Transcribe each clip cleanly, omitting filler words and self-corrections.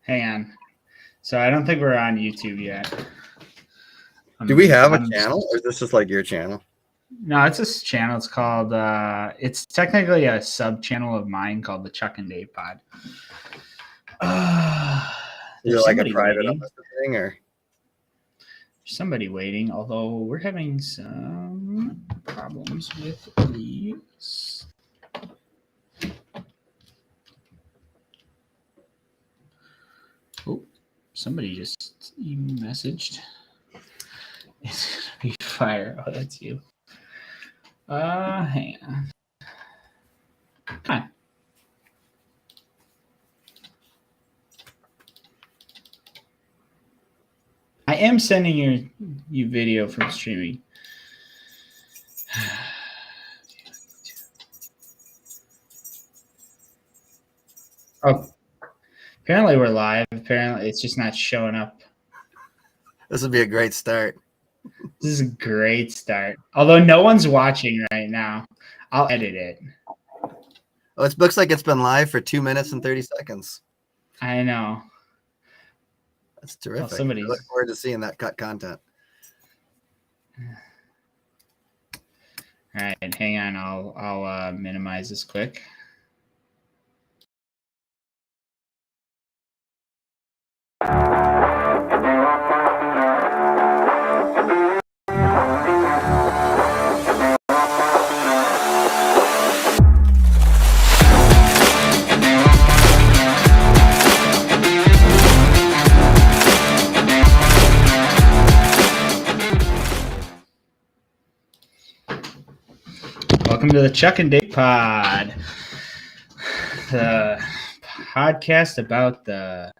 Hang on. So I don't think we're on YouTube yet. Do we have a channel, or is this just like your channel? No, it's this channel. It's called. It's technically a sub channel of mine called the Chuck&DavePod. Is it like a private thing, or somebody waiting? Although we're having some problems with these. Oh, somebody just messaged. It's gonna be fire. Oh, that's you. Hang on. Come on. I am sending you video from streaming. Oh, apparently we're live. Apparently it's just not showing up. This would be a great start. This is a great start. Although no one's watching right now. I'll edit it. Oh, it looks like it's been live for 2 minutes and 30 seconds. I know. That's terrific. Well, I look forward to seeing that cut content. All right, hang on. I'll minimize this quick. Welcome to the Chuck&DavePod, the podcast about the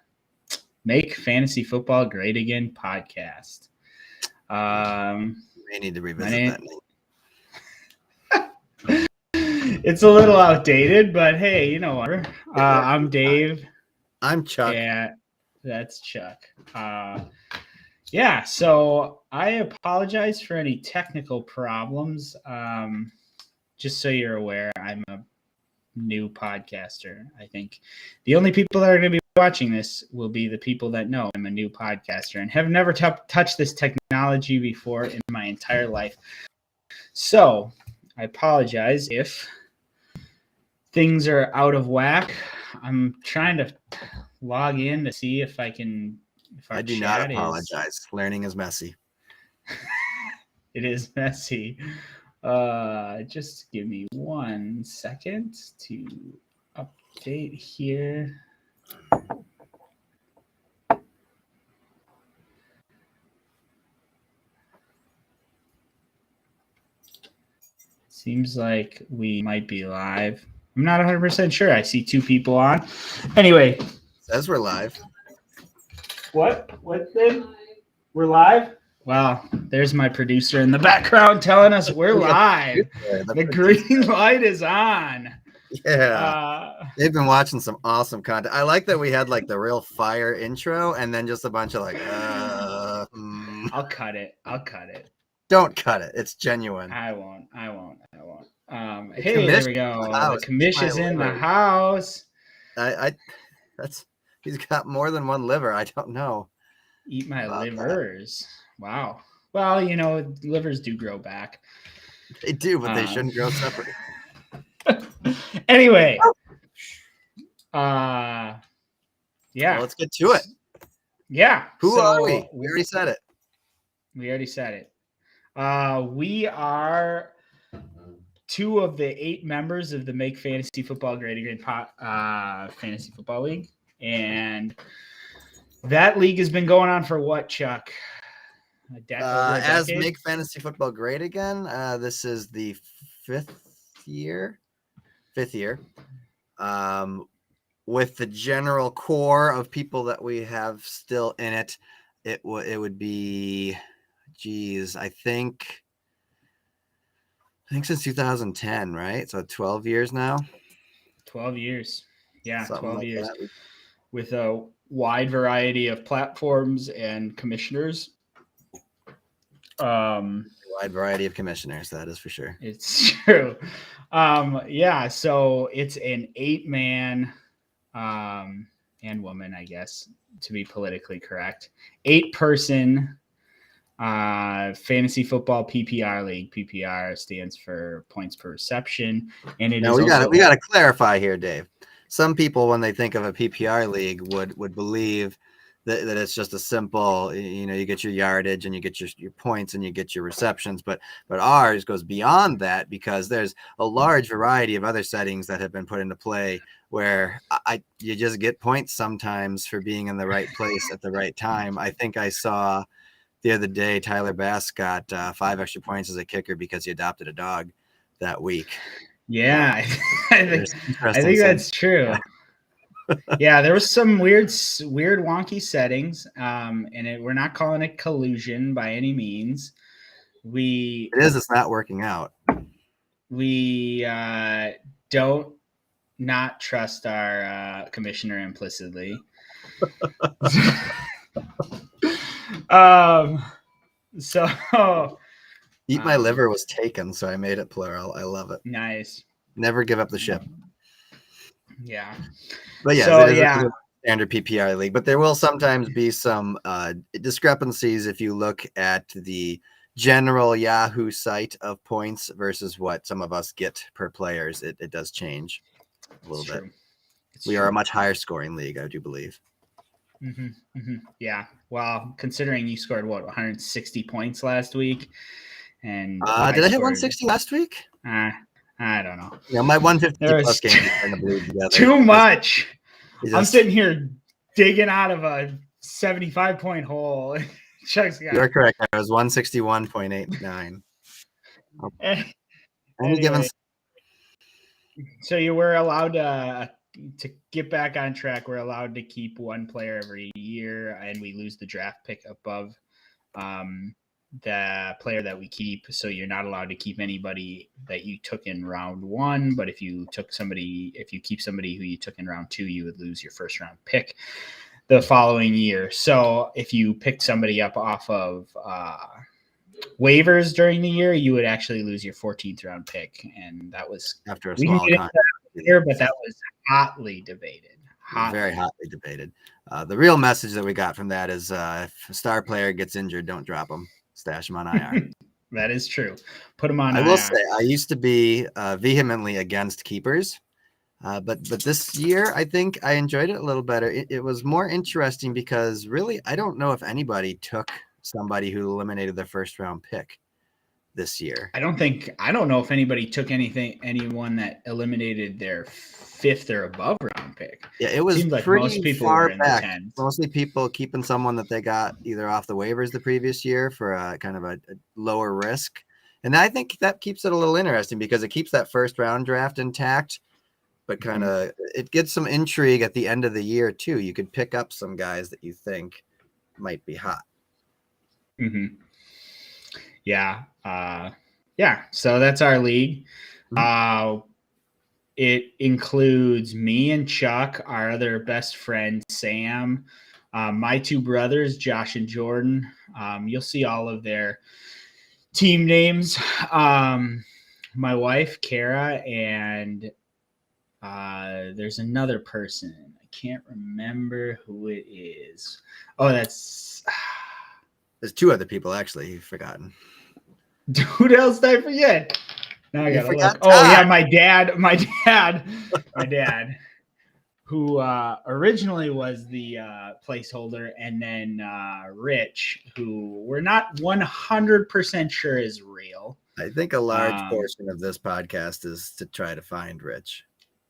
Make Fantasy Football Great Again podcast. May need to revisit that name. It's a little outdated, but hey, you know what? I'm Dave. I'm Chuck. Yeah, that's Chuck. Yeah, so I apologize for any technical problems. Just so you're aware, I'm a new podcaster. I think the only people that are going to be watching this will be the people that know I'm a new podcaster and have never touched this technology before in my entire life. So I apologize if things are out of whack. I'm trying to log in to see if I can. I do not apologize. Learning is messy. It is messy. Just give me 1 second to update here. Seems like we might be live. I'm not 100% sure. I see 2 people on. Anyway. Says we're live. What? What's it? We're live? Wow, there's my producer in the background telling us we're live. The green light is on. Yeah. They've been watching some awesome content. I like that we had like the real fire intro and then just a bunch of like, I'll cut it. Don't cut it. It's genuine. I won't. Hey, there we go. The commission's in the house. He's got more than one liver. I don't know. Eat my livers. Wow. Well, you know, livers do grow back. They do, but they shouldn't grow separate. Anyway. Yeah. Well, let's get to it. Yeah. Who are we? We already said it. We are 2 of the 8 members of the Make Fantasy Football Great Again Fantasy Football League. And that league has been going on for what, Chuck? As Make Fantasy Football Great Again, this is the 5th year. With the general core of people that we have still in it, it would be, I think since 2010, right? So 12 years now. 12 years. Yeah, something 12 like years. That. With a wide variety of platforms and commissioners. Wide variety of commissioners, that is for sure. It's true. Yeah, so it's an 8-man and woman, I guess, to be politically correct. 8-person fantasy football PPR league. PPR stands for points per reception, and it is we got to clarify here, Dave. Some people, when they think of a PPR league, would believe that it's just a simple, you get your yardage and you get your points and you get your receptions, but ours goes beyond that because there's a large variety of other settings that have been put into play where you just get points sometimes for being in the right place at the right time. I think I saw the other day Tyler Bass got 5 extra points as a kicker because he adopted a dog that week. Yeah, I think that's true. Yeah, there was some weird wonky settings, and we're not calling it collusion by any means. It's not working out. We don't not trust our commissioner implicitly. So Eat my liver was taken, so I made it plural. I love it. Nice. Never give up the ship. Yeah. But so, it is a standard PPR league, but there will sometimes be some discrepancies if you look at the general Yahoo site of points versus what some of us get per players. It does change a little bit. We are a much higher scoring league, I do believe. Mm-hmm, mm-hmm. Yeah. Well, considering you scored 160 points last week, and did I hit 160 last week? I don't know. Yeah, my 150 plus game is trying to bleed together. Too much. I'm sitting here digging out of a 75-point hole. Chuck's got. You're correct. I was 161.89. Anyway, so you were allowed to get back on track. We're allowed to keep one player every year, and we lose the draft pick above the player that we keep. So you're not allowed to keep anybody that you took in round 1. But if you keep somebody who you took in round 2, you would lose your first round pick the following year. So if you picked somebody up off of waivers during the year, you would actually lose your 14th round pick. And that was after a small year, but that was hotly debated. Very hotly debated. The real message that we got from that is if a star player gets injured, don't drop him. Stash him on IR. That is true. Put him on IR. I will say, I used to be vehemently against keepers. But this year, I think I enjoyed it a little better. It was more interesting because really, I don't know if anybody took somebody who eliminated their first round pick this year. I don't know if anybody took anyone that eliminated their 5th or above round pick. Yeah, it was like pretty most people far were in back. The 10s. Mostly people keeping someone that they got either off the waivers the previous year for a kind of a lower risk. And I think that keeps it a little interesting because it keeps that first round draft intact, but kind of it gets some intrigue at the end of the year too. You could pick up some guys that you think might be hot. Mm-hmm. Yeah. So that's our league. It includes me and Chuck, our other best friend, Sam, my 2 brothers, Josh and Jordan. You'll see all of their team names. My wife, Kara, and there's another person. I can't remember who it is. Oh, there's 2 other people, actually. You've forgotten. Who else did I forget? Now I gotta look. Oh yeah, my dad, who originally was the placeholder, and then Rich, who we're not 100% sure is real. I think a large portion of this podcast is to try to find Rich.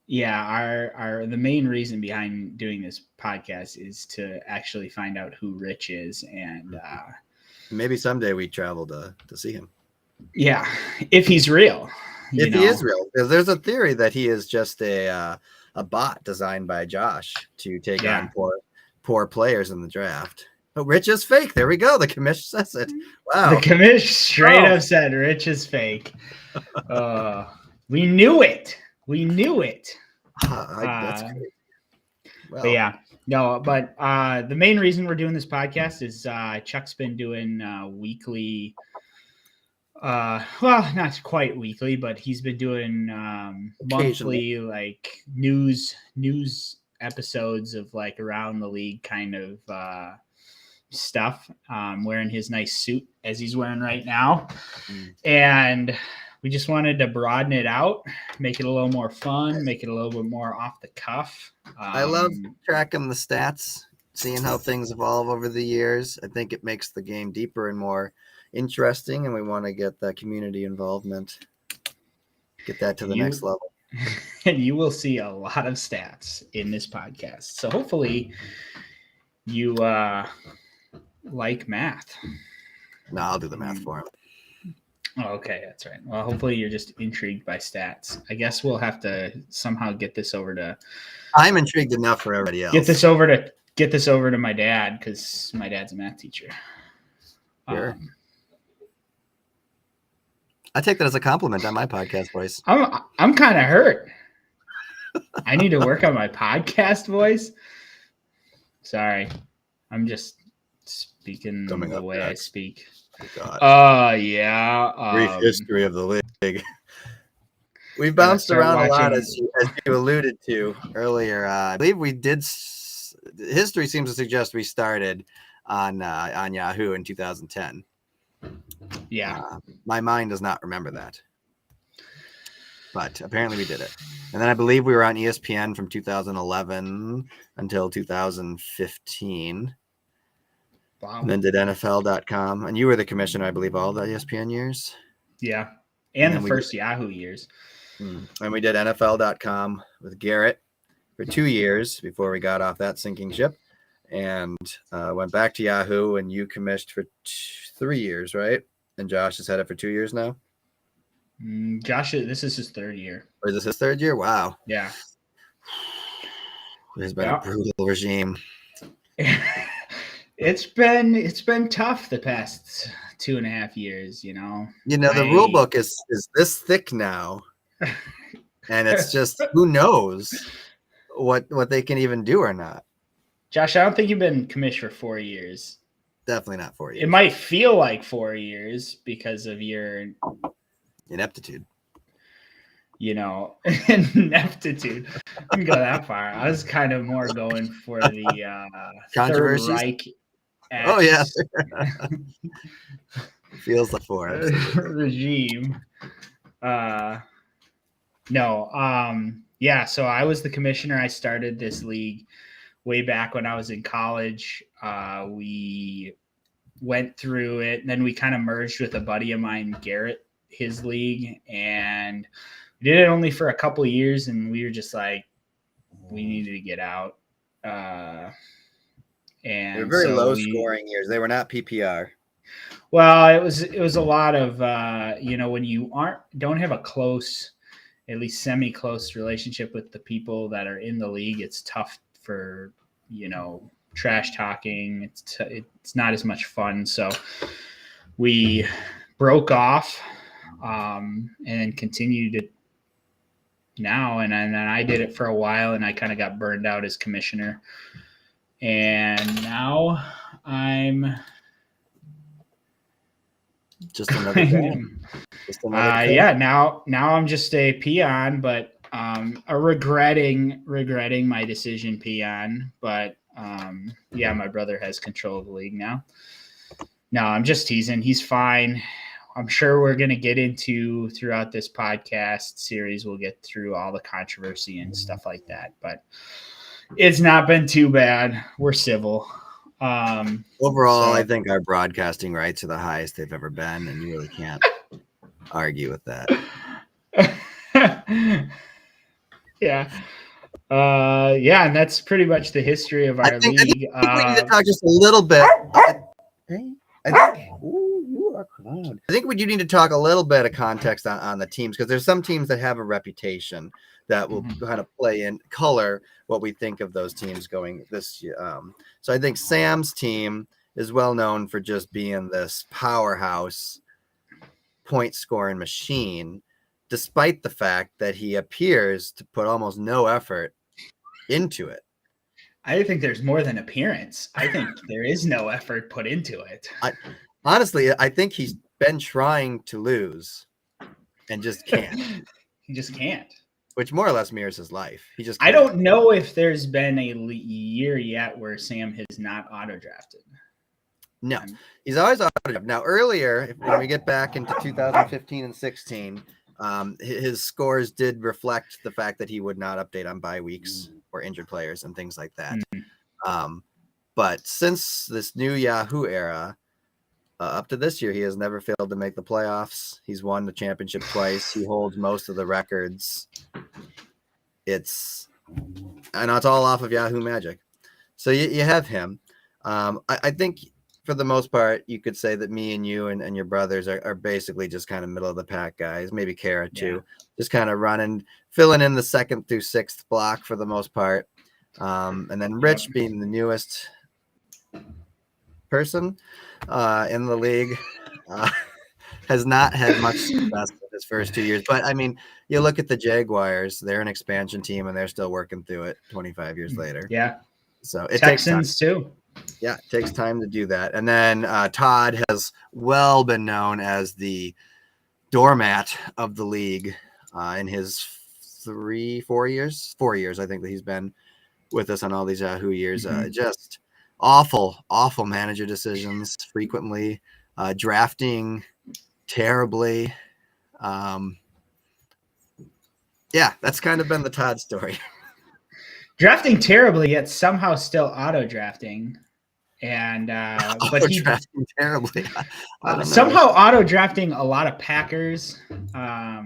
Yeah, the main reason behind doing this podcast is to actually find out who Rich is, and maybe someday we travel to see him. Yeah, if he's real. If he is real, because there's a theory that he is just a bot designed by Josh to take on poor players in the draft. But Rich is fake. There we go. The commish says it. Wow. The commish straight up said Rich is fake. We knew it. That's great. Well, but yeah, no, but the main reason we're doing this podcast is Chuck's been doing weekly. Well, not quite weekly, but he's been doing monthly like news episodes of like around the league kind of stuff, wearing his nice suit as he's wearing right now. And we just wanted to broaden it out, make it a little more fun, make it a little bit more off the cuff. I love tracking the stats, seeing how things evolve over the years. I think it makes the game deeper and more interesting, and we want to get the community involvement, get that to the next level. And you will see a lot of stats in this podcast. So hopefully you like math. No, I'll do the math for him. Oh, okay, that's right. Well, hopefully you're just intrigued by stats. I guess we'll have to somehow get this over to. I'm intrigued enough for everybody else. Get this over to my dad, because my dad's a math teacher. Sure. I take that as a compliment on my podcast voice. I'm kind of hurt. I need to work on my podcast voice. Sorry, I'm just speaking the way I speak. Yeah. Brief history of the league. We've bounced around a lot, as you alluded to earlier. I believe we did. History seems to suggest we started on Yahoo in 2010. Yeah. My mind does not remember that, but apparently we did it. And then I believe we were on ESPN from 2011 until 2015. Wow. And then did NFL.com. And you were the commissioner, I believe, all the ESPN years. Yeah. And the first Yahoo years. And we did NFL.com with Garrett for 2 years before we got off that sinking ship, and went back to Yahoo, and you commissioned for 3 years, right? And Josh has had it for 2 years now. Josh, this is his third year. Or is this his third year? Wow. Yeah. It's been a brutal regime. It's been tough the past 2.5 years, the rule book is this thick now, and it's just who knows what they can even do or not. Josh, I don't think you've been commissioner for 4 years. Definitely not 4 years. It might feel like 4 years because of your ineptitude. Ineptitude. I didn't go that far. I was kind of more going for the controversies. Third Reich Oh yeah, feels like 4 regime. Yeah. So I was the commissioner. I started this league way back when I was in college. We went through it, and then we kind of merged with a buddy of mine, Garrett, his league, and we did it only for a couple of years, and we were just like, we needed to get out. And they were very low scoring years. They were not PPR. Well, it was a lot of when you don't have a close, at least semi-close relationship with the people that are in the league, it's tough for trash talking. It's not as much fun. So we broke off and then continued it now. And then I did it for a while, and I kind of got burned out as commissioner. And now I'm just another game. Now I'm just a peon, but regretting my decision peon. But my brother has control of the league now. No, I'm just teasing. He's fine. I'm sure we're going to get into throughout this podcast series. We'll get through all the controversy and stuff like that, but it's not been too bad. We're civil. Overall, I think our broadcasting rights are the highest they've ever been, and you really can't argue with that. Yeah. And that's pretty much the history of our league. I think we need to talk just a little bit. You are cloud. I think we do need to talk a little bit of context on the teams, because there's some teams that have a reputation that will kind of play in color what we think of those teams going this year. So I think Sam's team is well known for just being this powerhouse point scoring machine, despite the fact that he appears to put almost no effort into it. I think there's more than appearance. I think there is no effort put into it. Honestly, I think he's been trying to lose and just can't. He just can't. which more or less mirrors his life. He just I don't know if there's been a year yet where Sam has not auto drafted. No, he's always auto drafted. Now, earlier, when we get back into 2015 and 16, his scores did reflect the fact that he would not update on bye weeks or injured players and things like that. But since this new Yahoo era, up to this year, he has never failed to make the playoffs. He's won the championship twice. He holds most of the records. It's all off of Yahoo Magic. So you have him. I think for the most part, you could say that me and you and your brothers are basically just kind of middle of the pack guys. Maybe Kara too, just kind of filling in the 2nd through 6th block for the most part. And then Rich being the newest person in the league, has not had much success in his first 2 years. But I mean, you look at the Jaguars; they're an expansion team, and they're still working through it 25 years later. Yeah. So it Texans takes time. too. Yeah, it takes time to do that. And then Todd has well been known as the doormat of the league in his 4 years. 4 years, I think, that he's been with us on all these Yahoo years. Just awful manager decisions frequently, drafting terribly. That's kind of been the Todd story. Drafting terribly, yet somehow still auto drafting. And but he drafting terribly. somehow auto drafting a lot of Packers. A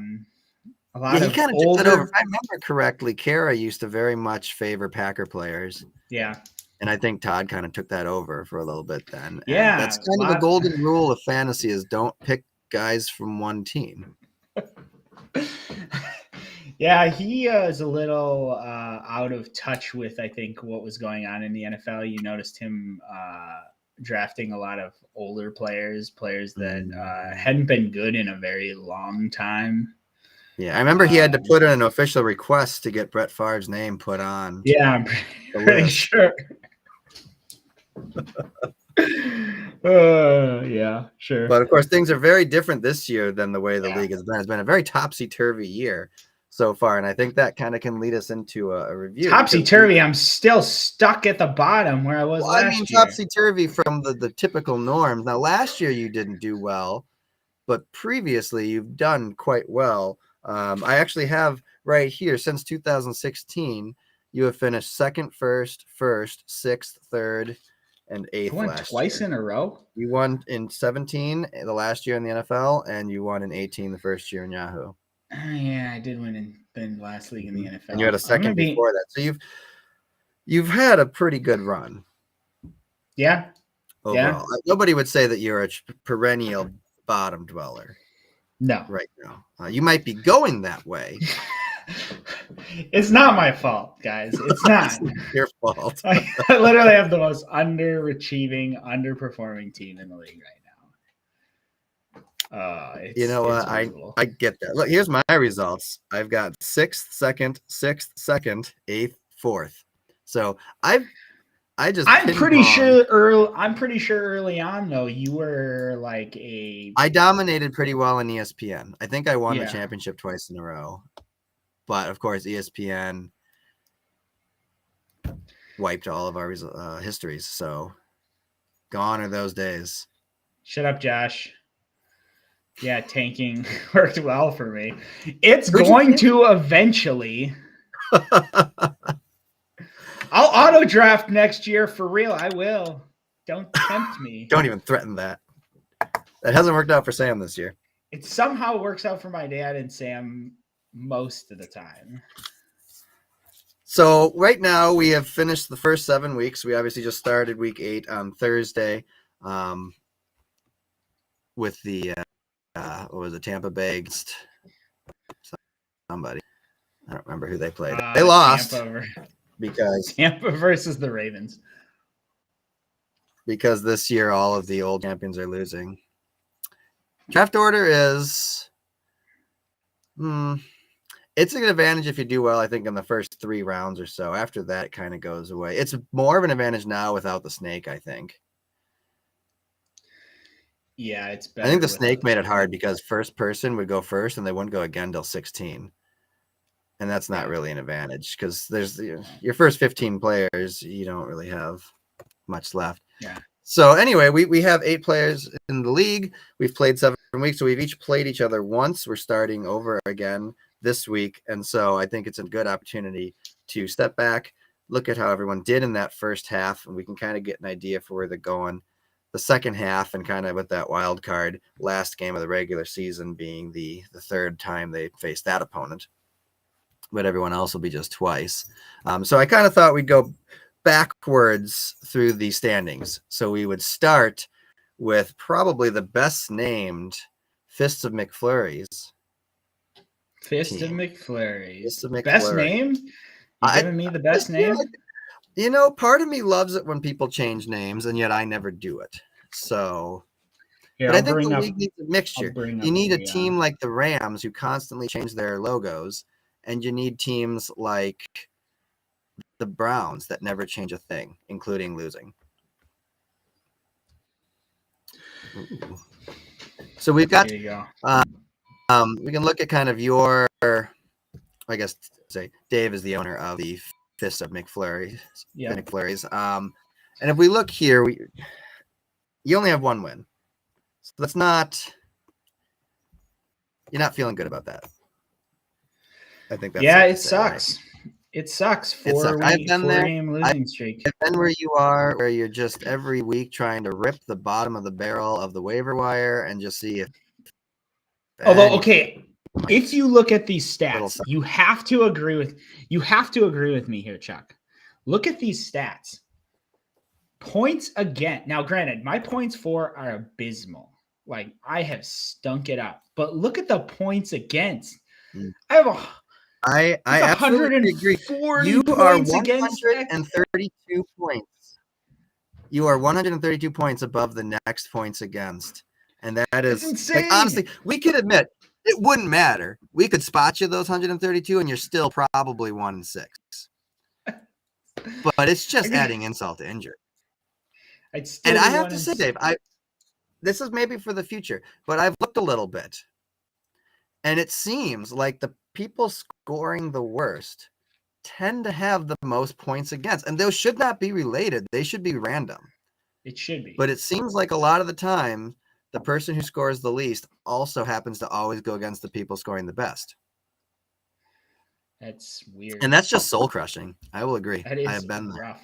lot of he kind of took that over. If I remember correctly, Kara used to very much favor Packer players. Yeah. And I think Todd kind of took that over for a little bit then. Yeah. And that's kind of the golden rule of fantasy is don't pick guys from one team. Yeah, he is a little out of touch with, I think, what was going on in the NFL. You noticed him drafting a lot of older players that hadn't been good in a very long time. Yeah, I remember he had to put in an official request to get Brett Favre's name put on. Yeah, I'm pretty sure. Yeah, sure. But of course, things are very different this year than the way the league has been. It's been a very topsy-turvy year so far, and I think that kind of can lead us into a review. Topsy-turvy, I'm still stuck at the bottom where I was last year. Topsy-turvy from the typical norms. Now, last year you didn't do well, but previously you've done quite well. I actually have right here, since 2016, you have finished 2nd, 1st, 6th, 3rd, and 8th. You won twice in a row? You won in 17, the last year in the NFL, and you won in 18, the first year in Yahoo. Yeah, I did win in last league in the NFL. And you had a second before that. So you've had a pretty good run. Yeah. Overall. Yeah. Nobody would say that you're a perennial bottom dweller. No. Right now. You might be going that way. It's not my fault, guys. It's not. It's your fault. I literally have the most underperforming team in the league right now. You know what? I get that. Look, here's my results. I've got 6th, 2nd, 6th, 2nd, 8th, 4th. So I'm pretty sure early on though you were like I dominated pretty well in ESPN. I think I won the championship twice in a row. But of course, ESPN wiped all of our histories. So gone are those days. Shut up, Josh. Yeah, tanking worked well for me. It's going to eventually. I'll auto draft next year for real. I will. Don't tempt me. Don't even threaten that. That hasn't worked out for Sam this year. It somehow works out for my dad and Sam most of the time. So right now we have finished the first 7 weeks. We obviously just started week 8 on Thursday with the what was it, Tampa Bay against somebody. I don't remember who they played. They lost because Tampa versus the Ravens. Because this year all of the old champions are losing. Draft order is it's an advantage if you do well, I think, in the first 3 rounds or so. After that, it kind of goes away. It's more of an advantage now without the snake, I think. Yeah, it's better. I think the snake made it hard because first person would go first and they wouldn't go again till 16. And that's not really an advantage because there's your first 15 players, you don't really have much left. Yeah. So anyway, we have 8 players in the league. We've played 7 weeks, so we've each played each other once. We're starting over again this week. And so I think it's a good opportunity to step back, look at how everyone did in that first half, and we can kind of get an idea for where they're going the second half, and kind of with that wild card last game of the regular season being the third time they faced that opponent. But everyone else will be just twice. So I kind of thought we'd go backwards through the standings. So we would start with probably the best named Fists of McFlurries. Fist of McFlurries. Fist of McFlurry. Best name? You giving me the best name? Part of me loves it when people change names, and yet I never do it. So, Here, but I think the league needs a mixture. You need a team like the Rams who constantly change their logos, and you need teams like the Browns that never change a thing, including losing. Ooh. So we've got. There you go. We can look at kind of your. I guess say Dave is the owner of the Fist of McFlurries. Yeah. McFlurries. And if we look here, you only have 1 win, so that's not. You're not feeling good about that. I think that's it sucks. Right? It sucks. I've been there. Game losing streak. I've been where you are, where you're just every week trying to rip the bottom of the barrel of the waiver wire and just see if. Although, okay, if you look at these stats, you have to agree with me here, Chuck. Look at these stats. Points again. Now, granted, my points for are abysmal. Like, I have stunk it up. But look at the points against. I have I absolutely agree. You are 132 points. You are 132 points above the next points against. And that is insane. Like, honestly, we could admit it wouldn't matter. We could spot you those 132 and you're still probably 1-6. But it's just adding insult to injury. And I have to say, Dave, this is maybe for the future, but I've looked a little bit. And it seems like the people scoring the worst tend to have the most points against. And those should not be related. They should be random. It should be. But it seems like a lot of the time, the person who scores the least also happens to always go against the people scoring the best. That's weird. And that's just soul crushing. I will agree. I have been there. Rough.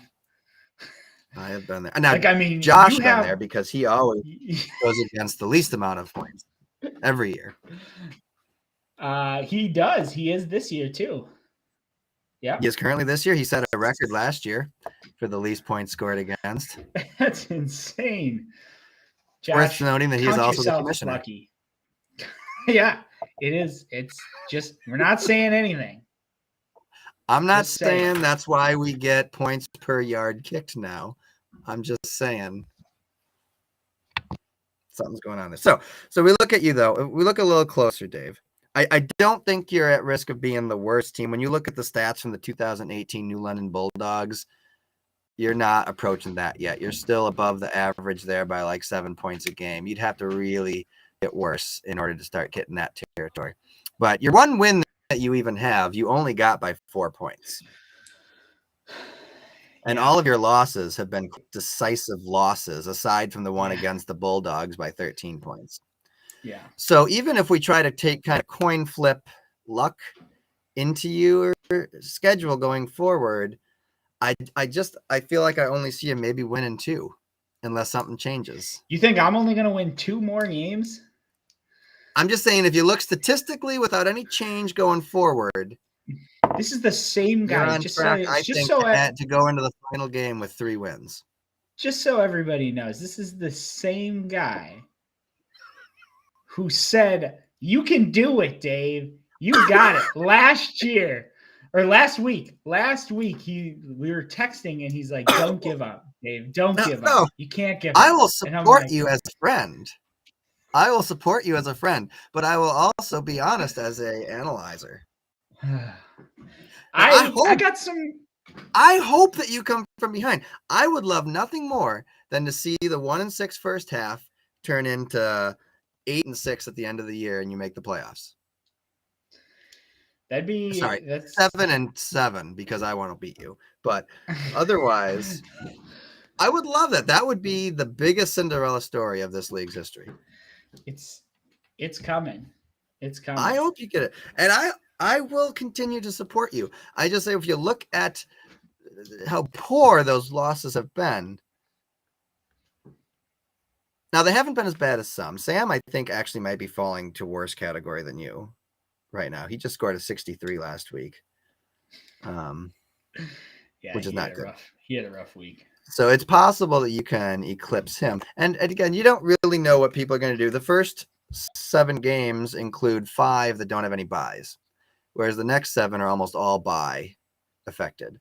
I have been there. Now, Josh been there because he always goes against the least amount of points every year. He does. He is this year too. Yeah. He is currently this year. He set a record last year for the least points scored against. That's insane. Josh, worth noting that he's also the commissioner. Lucky. Yeah, it is. It's just we're not saying anything. I'm not saying that's why we get points per yard kicked now. I'm just saying something's going on there. So we look at you though. We look a little closer, Dave. I don't think you're at risk of being the worst team. When you look at the stats from the 2018 New London Bulldogs, you're not approaching that yet. You're still above the average there by like 7 points a game. You'd have to really get worse in order to start getting that territory. But your 1 win that you even have, you only got by 4 points. And all of your losses have been decisive losses, aside from the one against the Bulldogs by 13 points. Yeah. So even if we try to take kind of coin flip luck into your schedule going forward, I feel like I only see you maybe winning 2 unless something changes. You think I'm only going to win 2 more games? I'm just saying if you look statistically without any change going forward, this is the same guy. To go into the final game with 3 wins. Just so everybody knows, this is the same guy who said, "You can do it, Dave. You got it." Last week, we were texting and he's like, "Don't give up, Dave. Don't give up. You can't give up." I will support you as a friend. I will support you as a friend, but I will also be honest as a analyzer. I hope that you come from behind. I would love nothing more than to see the 1-6 first half turn into 8-6 at the end of the year and you make the playoffs. That'd be Sorry, that's 7-7 because I want to beat you. But otherwise, I would love that. That would be the biggest Cinderella story of this league's history. It's coming. It's coming. I hope you get it. And I will continue to support you. I just say if you look at how poor those losses have been. Now, they haven't been as bad as some. Sam, I think, actually might be falling to worse category than you right now. He just scored a 63 last week, which is not good. He had a rough week. So it's possible that you can eclipse him. And again, you don't really know what people are going to do. The first 7 games include 5 that don't have any buys, whereas the next 7 are almost all buy affected.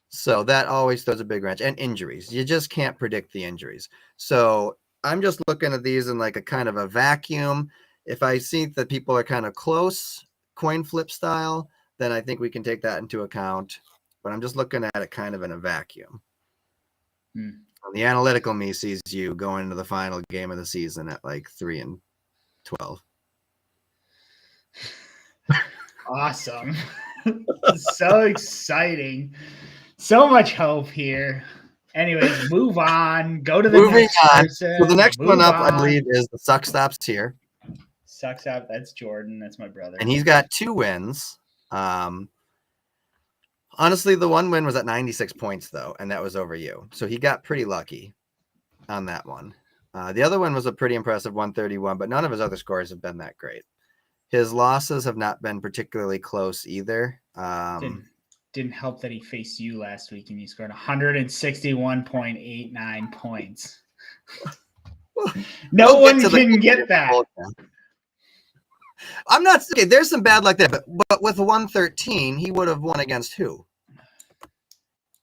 So that always throws a big wrench. And injuries. You just can't predict the injuries. So I'm just looking at these in like a kind of a vacuum. If I see that people are kind of close, coin flip style, then I think we can take that into account. But I'm just looking at it kind of in a vacuum. The analytical me sees you going into the final game of the season at like 3-12. Awesome. So exciting. So much hope here. Anyways, move on. Go to the next person. So the next one up, I believe, is the Suck Stops here. Suck Stop. That's Jordan. That's my brother. And he's got 2 wins. Honestly, the one win was at 96 points, though, and that was over you. So he got pretty lucky on that one. The other one was a pretty impressive 131, but none of his other scores have been that great. His losses have not been particularly close either. Didn't help that he faced you last week and you scored 161.89 points. No one can get that. I'm not okay. There's some bad luck there, but with 113, he would have won against who?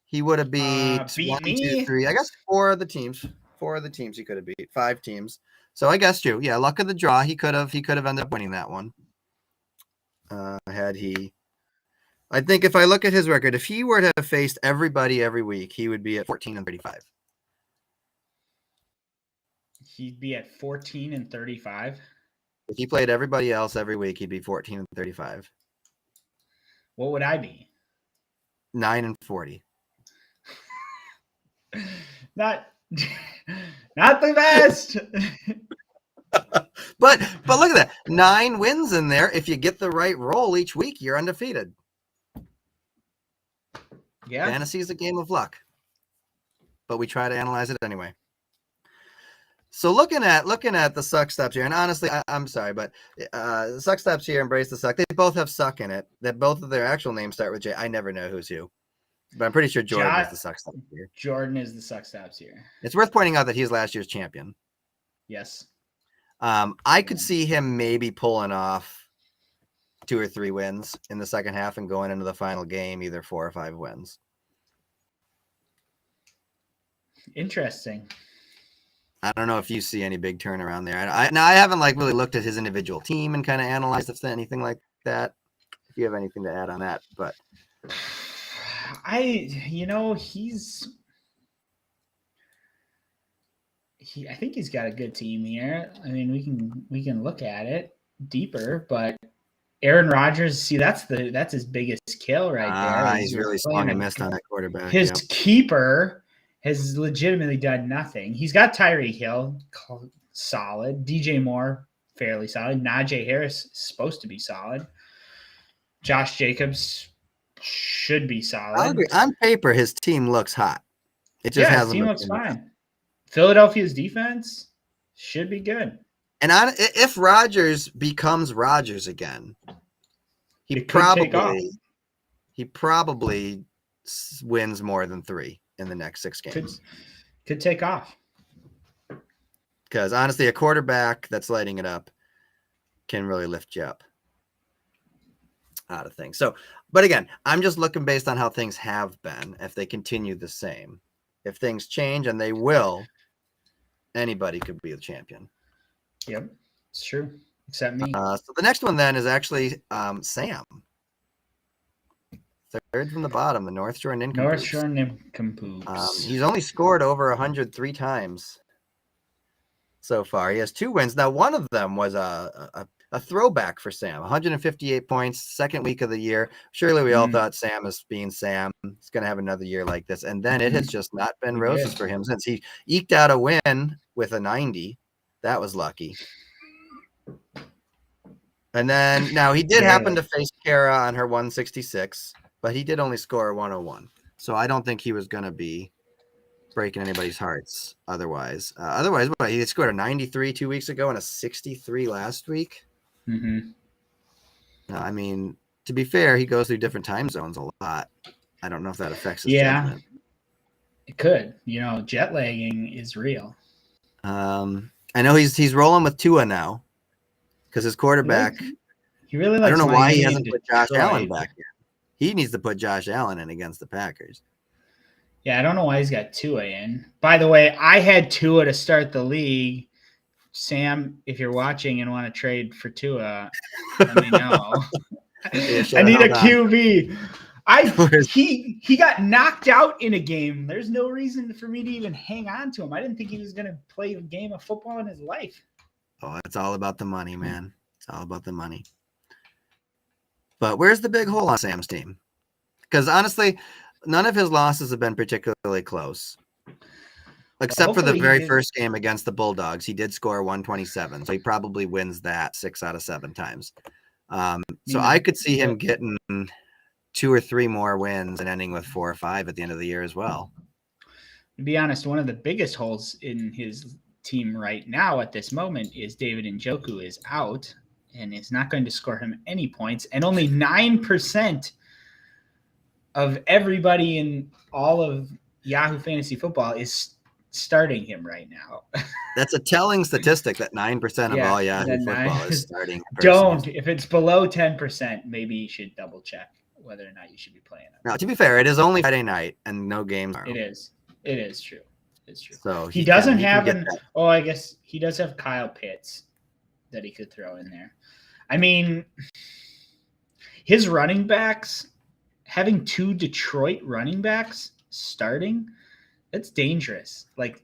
He would have beat 1, 2, 3. I guess 4 of the teams. 4 of the teams he could have beat. 5 teams. So I guess you. Yeah, luck of the draw. He could have ended up winning that one. Had he. I think if I look at his record, if he were to have faced everybody every week, he would be at 14-35. He'd be at 14-35. If he played everybody else every week, he'd be 14-35. What would I be? 9-40. Not the best. But look at that. 9 wins in there. If you get the right roll each week, you're undefeated. Yeah. Fantasy is a game of luck. But we try to analyze it anyway. So looking at the Suck Stops here, and honestly, I'm sorry, but Suck Stops here, Embrace the Suck, they both have suck in it. That both of their actual names start with J. I never know who's who. But I'm pretty sure Jordan is the Suck Stops here. Jordan is the Suck Stops here. It's worth pointing out that he's last year's champion. Yes. I could see him maybe pulling off 2 or 3 wins in the second half and going into the final game, either 4 or 5 wins. Interesting. I don't know if you see any big turnaround there. I haven't really looked at his individual team and kind of analyzed if there's anything like that. If you have anything to add on that, but I think he's got a good team here. I mean, we can look at it deeper, but Aaron Rodgers, see, that's his biggest kill right there. He's really swung and missed on that quarterback. His keeper has legitimately done nothing. He's got Tyreek Hill, solid. DJ Moore, fairly solid. Najee Harris, supposed to be solid. Josh Jacobs should be solid. I agree. On paper, his team looks hot. It just hasn't. His team looks fine. Philadelphia's defense should be good. And if Rodgers becomes Rodgers again, he probably wins more than 3 in the next 6 games. Could take off. Because honestly, a quarterback that's lighting it up can really lift you up out of things. So, but again, I'm just looking based on how things have been. If they continue the same, if things change, and they will, anybody could be the champion. Yep, it's true. Except me. So the next one then is actually Sam. 3rd from the bottom, the North Shore Nincompoops. He's only scored over 103 times so far. He has 2 wins. Now, one of them was a a throwback for Sam. 158 points, second week of the year. Surely we all thought Sam is being Sam. He's going to have another year like this. And then it has just not been roses for him since. He eked out a win with a 90. That was lucky. And then now he did happen to face Kara on her 166, but he did only score a 101. So I don't think he was going to be breaking anybody's hearts otherwise. What, he scored a 93 2 weeks ago and a 63 last week. I mean, to be fair, he goes through different time zones a lot. I don't know if that affects his judgment. It could. Jet lagging is real. I know he's rolling with Tua now because his quarterback. He really likes. I don't know why he hasn't put Josh Detroit. Allen back in. He needs to put Josh Allen in against the Packers. Yeah, I don't know why he's got Tua in. By the way, I had Tua to start the league. Sam, if you're watching and want to trade for Tua, let me know. I need a QB. He got knocked out in a game. There's no reason for me to even hang on to him. I didn't think he was going to play a game of football in his life. Oh, it's all about the money, man. It's all about the money. But where's the big hole on Sam's team? Because honestly, none of his losses have been particularly close. Except for the very first game against the Bulldogs. He did score 127, so he probably wins that 6 out of 7 times. So I could see him getting 2 or 3 more wins and ending with 4 or 5 at the end of the year as well. To be honest, one of the biggest holes in his team right now at this moment is David Njoku is out and is not going to score him any points. And only 9% of everybody in all of Yahoo Fantasy Football is starting him right now. That's a telling statistic that 9% of all Yahoo Football is starting. If it's below 10%, maybe you should double check whether or not you should be playing it. Now, to be fair, it is only Friday night and no games are. It is true. It's true. So he doesn't have I guess he does have Kyle Pitts that he could throw in there. I mean, his running backs, having 2 Detroit running backs starting, that's dangerous. Like,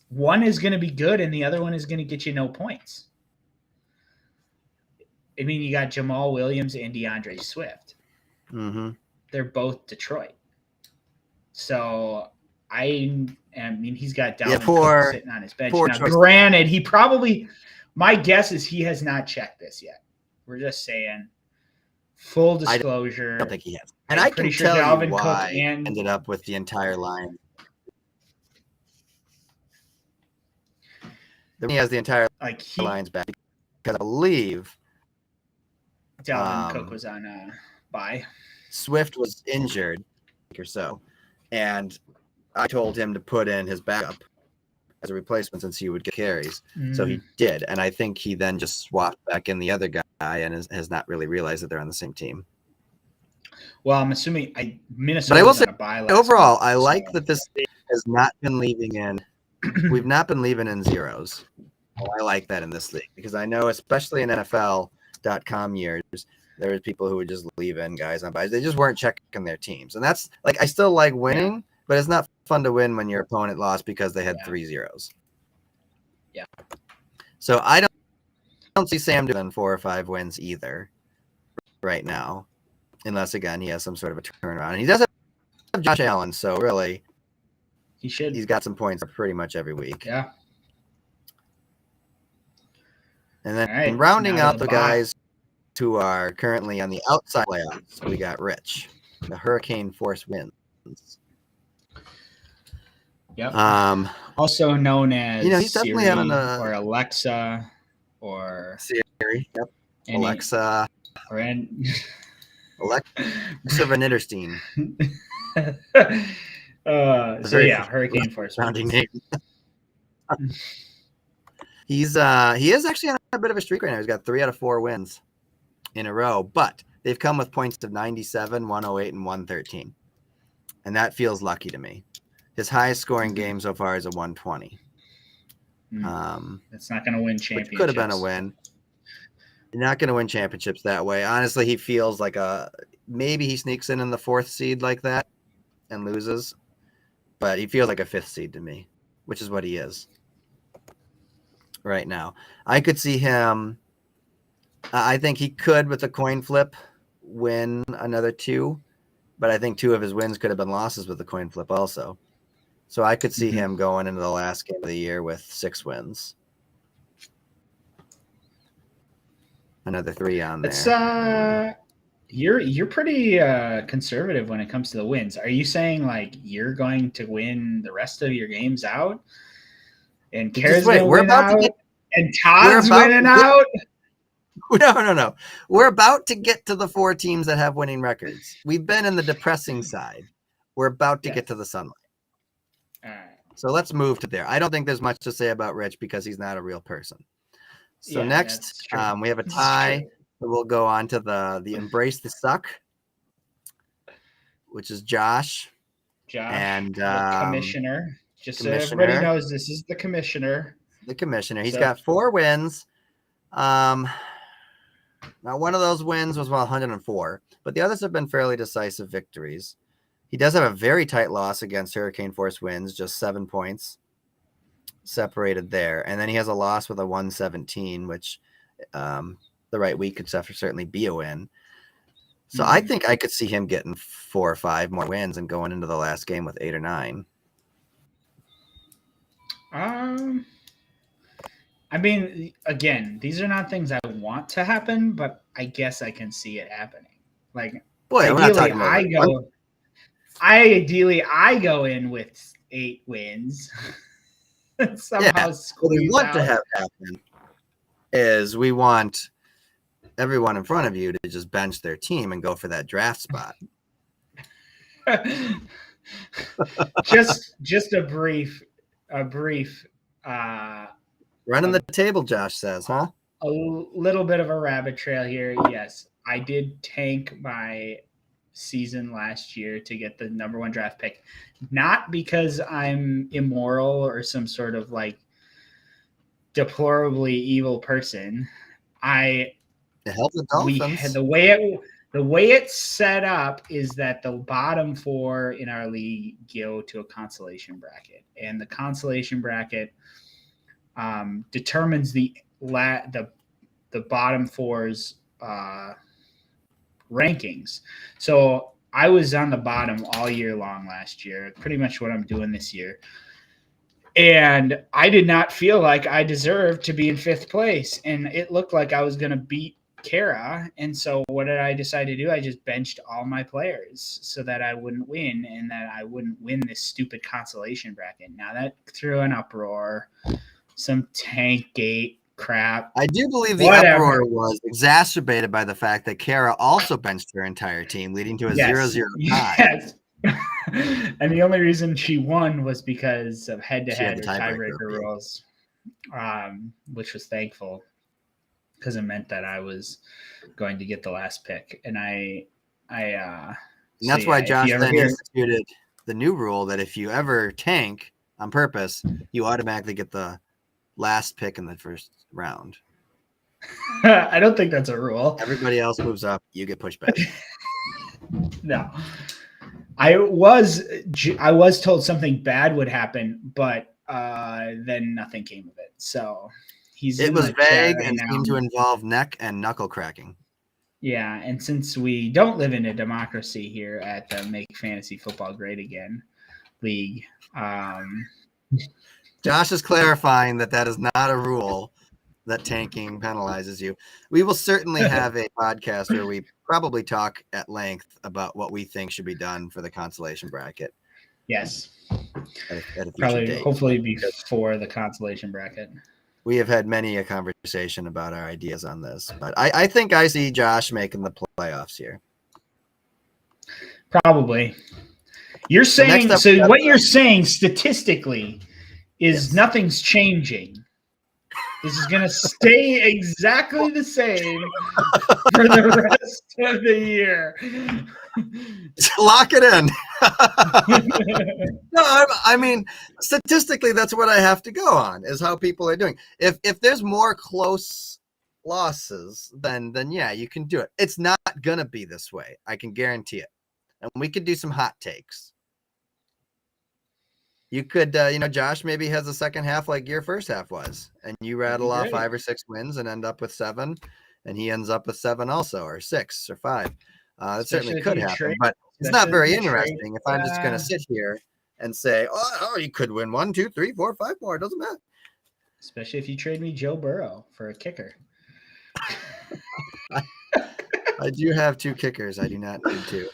one is going to be good and the other one is going to get you no points. I mean, you got Jamal Williams and DeAndre Swift. They're both Detroit. So I mean, he's got Dalvin Cook sitting on his bench. Now, granted, my guess is he has not checked this yet. We're just saying, full disclosure. I don't think he has. And I can tell Dalvin you why he ended up with the entire line. He has the entire lines back because I believe Dalvin Cook was on a bye. Swift was injured or so, and I told him to put in his backup as a replacement since he would get carries. So he did, and I think he then just swapped back in the other guy and has not really realized that they're on the same team. Well, I'm assuming Minnesota. But I will say, overall, I like that this has not been leaving in. We've not been leaving in zeros. I like that in this league because I know, especially in NFL.com years, there was people who would just leave in guys on buys. They just weren't checking their teams, and that's like I still like winning, but it's not fun to win when your opponent lost because they had 3 zeros. Yeah. So I don't see Sam doing 4 or 5 wins either right now, unless again he has some sort of a turnaround. And he does have Josh Allen, so really he's got some points pretty much every week. Yeah. And then rounding out the guys who are currently on the outside playoffs, we got Rich, the Hurricane Force wins. Yep. Also known as he's definitely Siri having or Alexa or Siri. Yep. Alexa. Or Alexa Van Itterstein. Hurricane Force rounding name. He is actually on a bit of a streak right now. He's got 3 out of 4 wins in a row, but they've come with points of 97, 108, and 113. And that feels lucky to me. His highest scoring game so far is a 120. That's not going to win championships. Which could have been a win. You're not going to win championships that way. Honestly, he feels like maybe he sneaks in the 4th seed like that and loses, but he feels like a 5th seed to me, which is what he is right now. I could see him I think he could, with a coin flip, win another 2, but I think 2 of his wins could have been losses with the coin flip also. So I could see him going into the last game of the year with 6 wins. Another 3 on there. It's you're pretty conservative when it comes to the wins. Are you saying like you're going to win the rest of your games out, and Kara's going to win out, and Todd's winning out? No. We're about to get to the 4 teams that have winning records. We've been in the depressing side. We're about to get to the sunlight. All right. So let's move to there. I don't think there's much to say about Rich because he's not a real person. So next, we have a tie. We'll go on to the Embrace the Suck, which is Josh. And the commissioner. Just so everybody knows, this is the commissioner. The commissioner. He's got 4 wins. Now, one of those wins was 104, but the others have been fairly decisive victories. He does have a very tight loss against Hurricane Force Winds, just 7 points separated there. And then he has a loss with a 117, which the right week could certainly be a win. So I think I could see him getting 4 or 5 more wins and going into the last game with 8 or 9. I mean, again, these are not things I want to happen, but I guess I can see it happening. Like, ideally, I go in with 8 wins. Somehow what we want to have happen is we want everyone in front of you to just bench their team and go for that draft spot. just a brief running the table, Josh says, huh? A little bit of a rabbit trail here. Yes, I did tank my season last year to get the number 1 draft pick, not because I'm immoral or some sort of like deplorably evil person. The way it's set up is that the bottom 4 in our league go to a consolation bracket, and the consolation bracket determines the bottom 4's rankings. So I was on the bottom all year long last year, pretty much what I'm doing this year. And I did not feel like I deserved to be in 5th place. And it looked like I was going to beat Kara. And so what did I decide to do? I just benched all my players so that I wouldn't win and that I wouldn't win this stupid consolation bracket. Now that threw an uproar, some tank gate crap. I do believe the uproar was exacerbated by the fact that Kara also benched her entire team, leading to a 0-0 tie. Yes. And the only reason she won was because of head-to-head or tiebreaker rules, which was thankful because it meant that I was going to get the last pick. And that's why Josh then instituted the new rule that if you ever tank on purpose, you automatically get the last pick in the first round. I don't think that's a rule. Everybody else moves up, you get pushed back. No. I was told something bad would happen, but then nothing came of it. So it was vague and seemed to involve neck and knuckle cracking. Yeah, and since we don't live in a democracy here at the Make Fantasy Football Great Again League, Josh is clarifying that is not a rule that tanking penalizes you. We will certainly have a podcast where we probably talk at length about what we think should be done for the consolation bracket. Yes. At a probably, date. Hopefully before the consolation bracket. We have had many a conversation about our ideas on this, but I think I see Josh making the playoffs here. Probably. You're saying what you're saying statistically is nothing's changing. This is going to stay exactly the same for the rest of the year. Lock it in. No, I mean, statistically, that's what I have to go on, is how people are doing. If there's more close losses, then yeah, you can do it. It's not going to be this way. I can guarantee it. And we could do some hot takes. You could, Josh maybe has a second half like your first half was, and you rattle off 5 or 6 wins and end up with 7. and he ends up with 7 also, or 6 or 5. That certainly Especially if could you happen, trade- but it's especially not very if you trade, interesting if I'm just going to sit here and say, oh, you could win 1, 2, 3, 4, 5 more. It doesn't matter. Especially if you trade me Joe Burrow for a kicker. I do have 2 kickers. I do not need 2.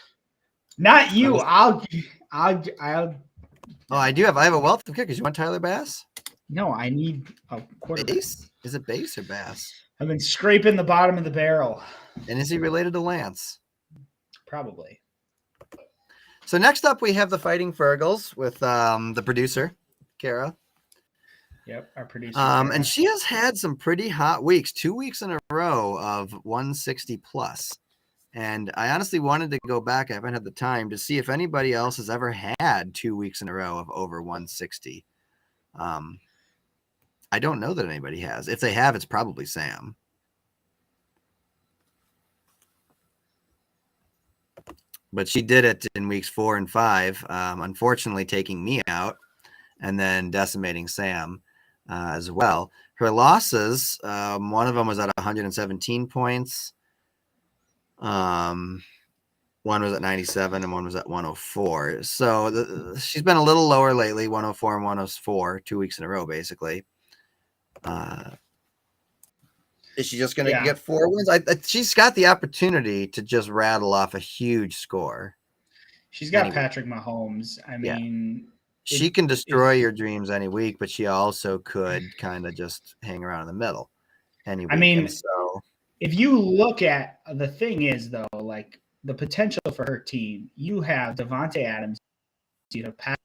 Not you. I'll. Oh, I have a wealth of kickers. You want Tyler Bass? No, I need a quarterback. Bass? Is it Bass or Bass? I've been scraping the bottom of the barrel. And is he related to Lance? Probably. So next up, we have the Fighting Fergals with the producer, Kara. Yep, our producer. And she has had some pretty hot weeks, 2 weeks in a row of 160 plus. And I honestly wanted to go back. I haven't had the time to see if anybody else has ever had 2 weeks in a row of over 160. I don't know that anybody has. If they have, it's probably Sam. But she did it in weeks 4 and 5, unfortunately taking me out and then decimating Sam as well. Her losses, one of them was at 117 points. One was at 97 and one was at 104. So she's been a little lower lately, 104 and 104, 2 weeks in a row, basically. Is she just going to get 4 wins? She's got the opportunity to just rattle off a huge score. She's got Patrick Mahomes. I mean, she can destroy your dreams any week, but she also could kind of just hang around in the middle any week. I mean, so if you look at the thing is though, like the potential for her team, you have Devontae Adams, you have Patrick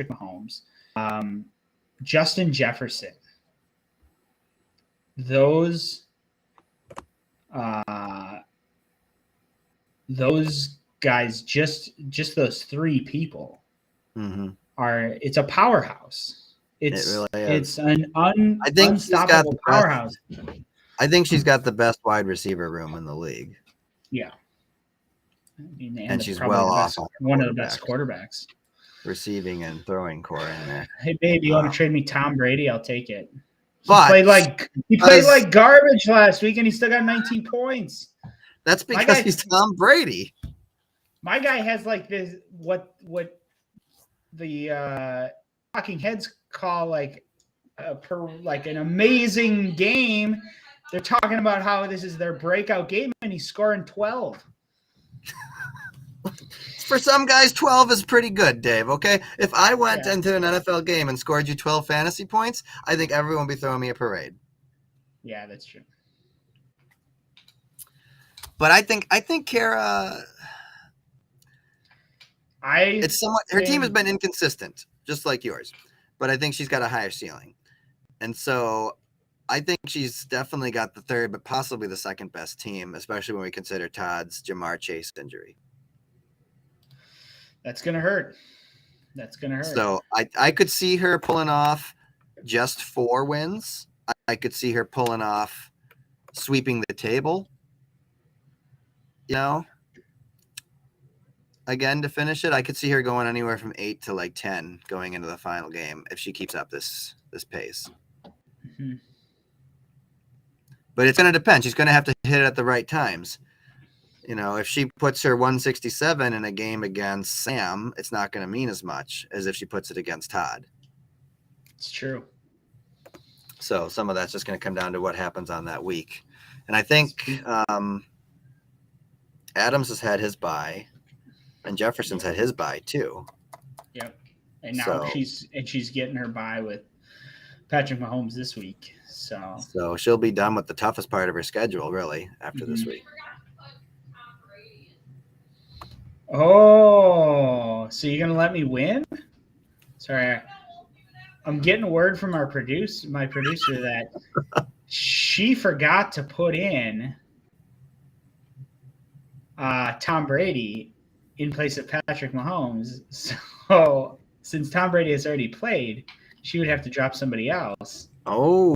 Mahomes, Justin Jefferson. Those guys, just those 3 people it's a powerhouse. It's an unstoppable powerhouse. I think she's got the best wide receiver room in the league. Yeah. I mean, and she's well off. One of the best quarterbacks. Receiving and throwing core in there. Hey, babe, you want to trade me Tom Brady? I'll take it. But he played like garbage last week, and he still got 19 points. That's because he's Tom Brady. My guy has like this what the talking heads call like an amazing game. They're talking about how this is their breakout game, and he's scoring 12. For some guys, 12 is pretty good, Dave, okay? If I went into an NFL game and scored you 12 fantasy points, I think everyone would be throwing me a parade. Yeah, that's true. But I think Kara, it's somewhat, her team has been inconsistent, just like yours. But I think she's got a higher ceiling. And so I think she's definitely got the third, but possibly the second best team, especially when we consider Todd's Jamar Chase injury. That's going to hurt. So I could see her pulling off just 4 wins. I could see her pulling off sweeping the table, again to finish it. I could see her going anywhere from 8 to like 10 going into the final game if she keeps up this pace. Mm-hmm. But it's going to depend. She's going to have to hit it at the right times. If she puts her 167 in a game against Sam, it's not going to mean as much as if she puts it against Todd. It's true. So some of that's just going to come down to what happens on that week. And I think Adams has had his bye, and Jefferson's had his bye too. Yep. And now she's getting her bye with Patrick Mahomes this week. So she'll be done with the toughest part of her schedule, really, after this week. Oh, so you're gonna let me win? Sorry, I'm getting word from my producer that she forgot to put in Tom Brady in place of Patrick Mahomes. So since Tom Brady has already played, she would have to drop somebody else. Oh.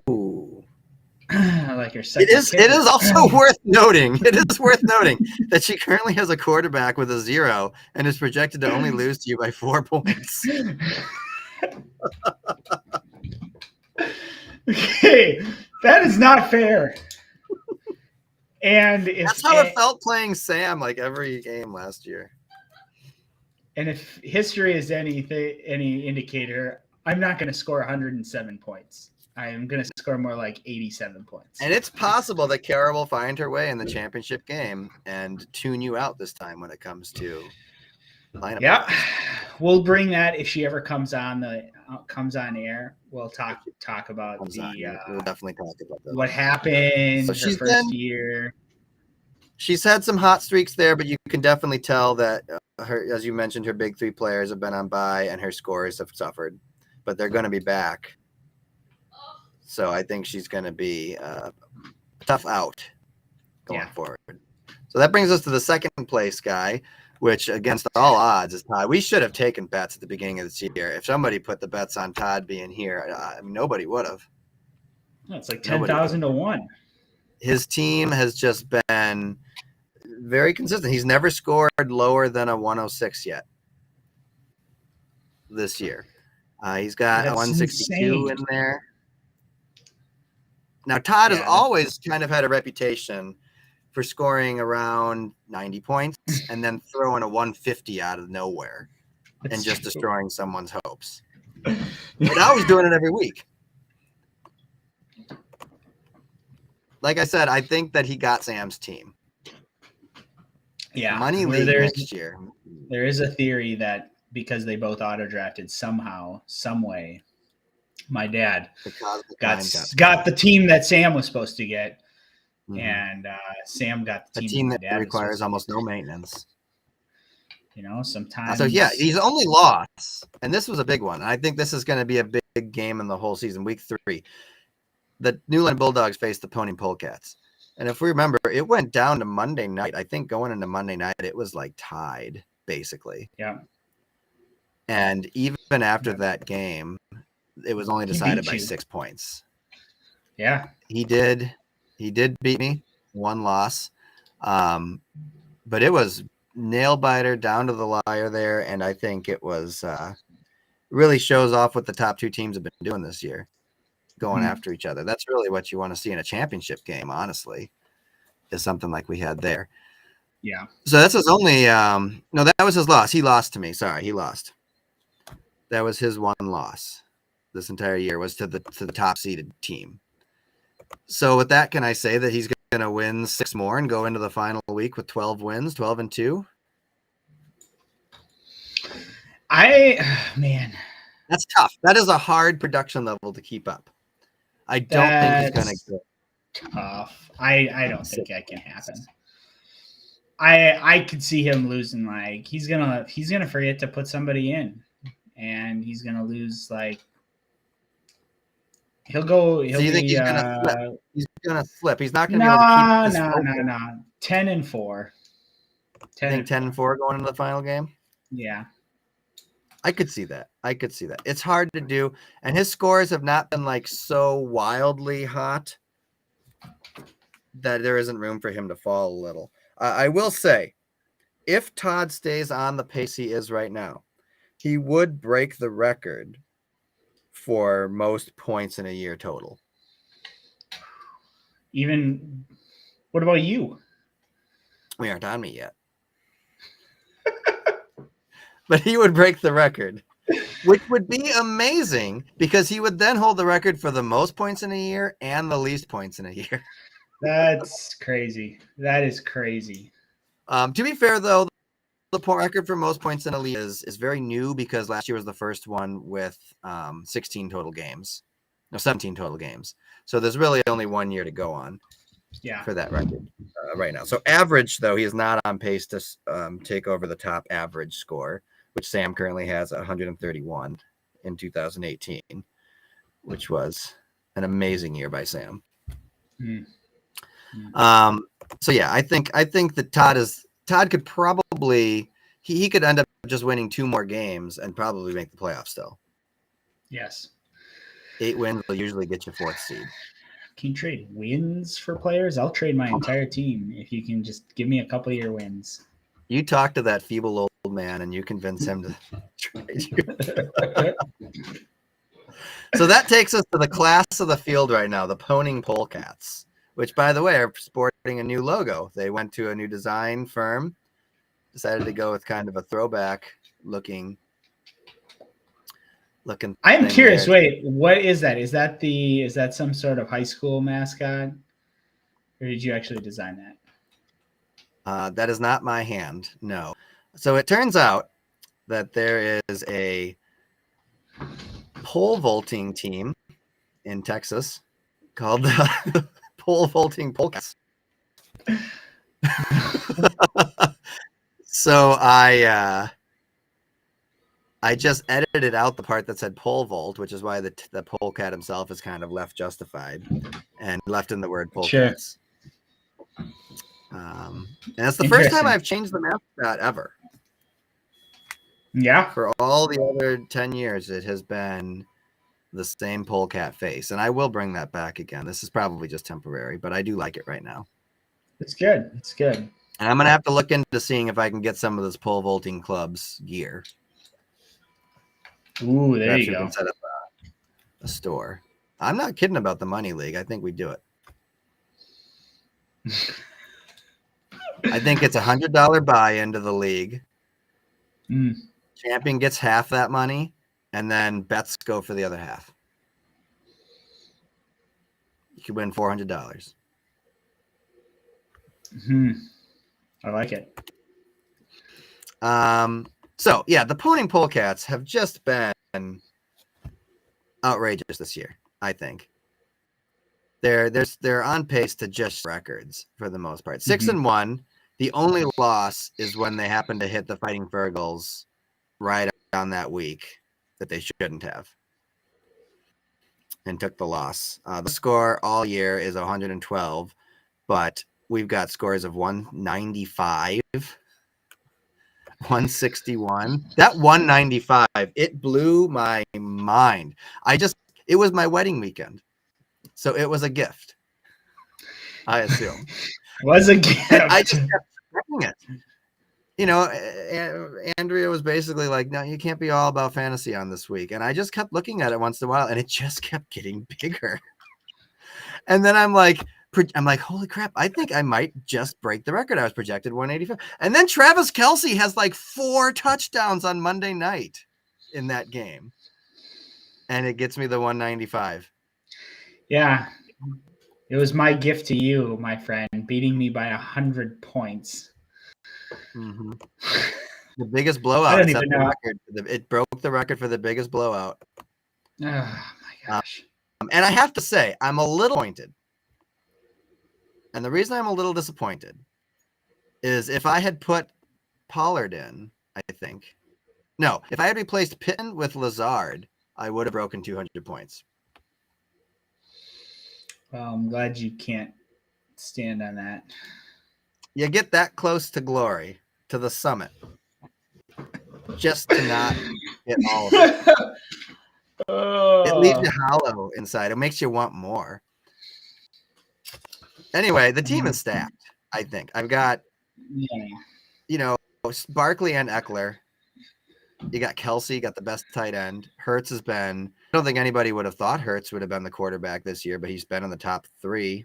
Like her second. It is also worth noting. It is worth noting that she currently has a quarterback with a 0 and is projected to only lose to you by 4 points. Okay, that is not fair. And if That's how it felt playing Sam like every game last year. And if history is any indicator, I'm not going to score 107 points. I am going to score more like 87 points. And it's possible that Kara will find her way in the championship game and tune you out this time when it comes to lineup. Yeah, we'll bring that if she ever comes on air. We'll talk about we'll definitely talk about that. What happened her first year. She's had some hot streaks there, but you can definitely tell that her, as you mentioned, her big three players have been on bye and her scores have suffered, but they're going to be back. So I think she's going to be tough out going forward. So that brings us to the second place guy, which against all odds is Todd. We should have taken bets at the beginning of this year. If somebody put the bets on Todd being here, nobody would have. It's like 10,000 to 1. His team has just been very consistent. He's never scored lower than a 106 yet this year. He's got a 162 in there. Now, Todd has always kind of had a reputation for scoring around 90 points and then throwing a 150 out of nowhere and just destroying someone's hopes. But now he's doing it every week. Like I said, I think that he got Sam's team. Yeah. Money league next year. There is a theory that because they both auto-drafted somehow, some way, my dad got the team that Sam was supposed to get. Mm-hmm. And Sam got the team that requires almost no maintenance. Sometimes. So, yeah, he's only lost. And this was a big one. I think this is going to be a big game in the whole season, week 3. The Newland Bulldogs faced the Pony Polecats. And if we remember, it went down to Monday night. I think going into Monday night, it was like tied, basically. Yeah. And even after that game, it was only decided by 6 points. Yeah. He did beat me, 1 loss. But it was nail biter down to the wire there. And I think it was really shows off what the top 2 teams have been doing this year. Going after each other. That's really what you want to see in a championship game, honestly, is something like we had there. Yeah. So that's his only no, that was his loss. He lost to me. Sorry, he lost. That was his 1 loss this entire year, was to the top seeded team. So with that, can I say that he's going to win 6 more and go into the final week with 12 wins, 12-2? Man. That's tough. That is a hard production level to keep up. I don't think he's going to go tough. I don't think that can happen. I could see him losing. Like he's gonna forget to put somebody in, and he's gonna lose. Like he'll go. So you think he's gonna flip? He's gonna flip. He's not gonna be able to keep this. No. 10-4. I think 10-4 going into the final game. Yeah. I could see that. It's hard to do. And his scores have not been like so wildly hot that there isn't room for him to fall a little. I will say, if Todd stays on the pace he is right now, he would break the record for most points in a year total. What about you? We aren't on me yet. But he would break the record, which would be amazing because he would then hold the record for the most points in a year and the least points in a year. That's crazy. That is crazy. To be fair, though, the record for most points in a league is very new because last year was the first one with 17 total games. So there's really only 1 year to go on for that record right now. So average, though, he is not on pace to take over the top average score, which Sam currently has 131 in 2018, which was an amazing year by Sam. So yeah, I think that Todd could probably he could end up just winning 2 more games and probably make the playoffs still. Yes. 8 wins will usually get you 4th seed. Can you trade wins for players? I'll trade my entire team if you can just give me a couple of your wins. You talk to that feeble old man and you convince him to trade you. So that takes us to the class of the field right now, the Pony Polecats, which, by the way, are sporting a new logo. They went to a new design firm, decided to go with kind of a throwback looking. I'm curious. Wait, what is that? Is that some sort of high school mascot, or did you actually design that? That is not my hand. No. So it turns out that there is a pole vaulting team in Texas called the Pole Vaulting Polecats. So I just edited out the part that said pole vault, which is why the polecat himself is kind of left justified, and left in the word polecats. Sure. And that's the first time I've changed the mascot ever. Yeah. For all the other 10 years, it has been the same polecat face, and I will bring that back again. This is probably just temporary, but I do like it right now. It's good. It's good. And I'm gonna have to look into seeing if I can get some of this pole vaulting club's gear. Ooh, there you go. Can set up a store. I'm not kidding about the money league. I think we do it. I think it's $100 buy into the league. Champion gets half that money, and then bets go for the other half. You could win $400. I like it. So yeah, the ponying polecats have just been outrageous this year. I think they're on pace to just records for the most part. 6-1. The only loss is when they happen to hit the Fighting Fergals right on that week that they shouldn't have, and took the loss. The score all year is 112, but we've got scores of 195, 161. That 195, it blew my mind. It was my wedding weekend, so it was a gift, I assume. Was a gift. And I just kept saying it. You know, Andrea was basically like, no, you can't be all about fantasy on this week. And I just kept looking at it once in a while, and it just kept getting bigger. And then I'm like, holy crap, I think I might just break the record. I was projected 185. And then Travis Kelce has like 4 touchdowns on Monday night in that game. And it gets me the 195. Yeah. It was my gift to you, my friend, beating me by 100 points. The biggest blowout. It broke the record for the biggest blowout. Oh my gosh. And I have to say, I'm a little disappointed. And the reason I'm a little disappointed is if I had put Pollard in, if I had replaced Pittman with Lazard, I would have broken 200 points. Well, I'm glad you can't stand on that. You get that close to glory, to the summit, just to not get all of it. It leaves you hollow inside. It makes you want more. Anyway, the team is stacked, I think. I've got, Barkley and Eckler. You got Kelce, you got the best tight end. Hurts has been, I don't think anybody would have thought Hurts would have been the quarterback this year, but he's been in the top 3.